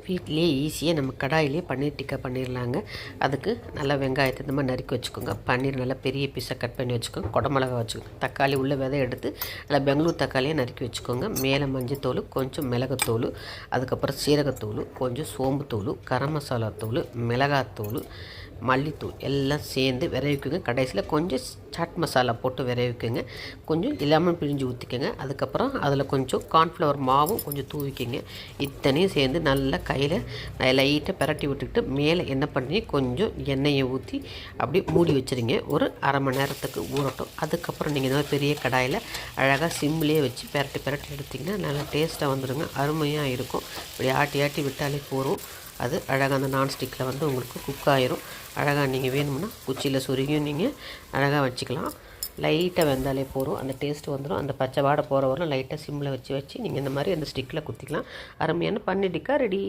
வீட்டிலேயே ஈஸியாக நம்ம கடாயிலே பன்னீர் டிக்கா பண்ணிடலாங்க. அதுக்கு நல்லா வெங்காயத்தை இந்த மாதிரி நறுக்கி வச்சுக்கோங்க. பன்னீர் நல்லா பெரிய பீஸாக கட் பண்ணி வச்சுக்கோங்க. குடமிளகா வச்சுக்கோங்க. தக்காளி உள்ள விதை எடுத்து நல்லா பெங்களூர் தக்காளியை நறுக்கி வச்சுக்கோங்க. மேலே மஞ்சத்தூள், கொஞ்சம் மிளகுத்தூள், அதுக்கப்புறம் சீரகத்தூள், கொஞ்சம் சோம்புத்தூள், கரம் மசாலா தூள், மிளகாத்தூள், மல்லித்தூள் எல்லாம் சேர்ந்து விரைவிக்குங்க. கடைசியில் கொஞ்சம் சாட் மசாலா போட்டு விரைவிக்குங்க. கொஞ்சம் லெமன் பிழிஞ்சு ஊற்றிக்கோங்க. அதுக்கப்புறம் அதில் கொஞ்சம் கார்ன்ஃப்ளவர் மாவும் கொஞ்சம் தூவிக்கோங்க. இத்தனையும் சேர்ந்து நல்லா கையில் லைட்டாக பிரட்டி விட்டுக்கிட்டு மேலே என்ன பண்ணி கொஞ்சம் எண்ணெயை ஊற்றி அப்படியே மூடி வச்சுருங்க. ஒரு அரை மணி நேரத்துக்கு ஊறட்டும். அதுக்கப்புறம் நீங்கள் இந்த மாதிரி பெரிய கடாயில் அழகாக சிம்லேயே வச்சு பிரட்டி எடுத்திங்கன்னா நல்லா டேஸ்ட்டாக வந்துடுங்க. அருமையாக இருக்கும். இப்படி ஆட்டி ஆட்டி விட்டாலே போதும். அது அழகாக அந்த நான்ஸ்டிக்கில் வந்து உங்களுக்கு குக் ஆயிரும். அழகாக நீங்கள் வேணும்னா குச்சியில் சொருகியும் நீங்கள் அழகாக வச்சுக்கலாம். லைட்டாக வெந்தாலே போதும். அந்த டேஸ்ட் வந்துடும். அந்த பச்சை வாடை போகிற வரலும் லைட்டாக சிம்மில் வச்சு நீங்கள் இந்த மாதிரி அந்த ஸ்டிக்கில் குத்திக்கலாம். அருமையான பன்னீர் டிக்கா ரெடி.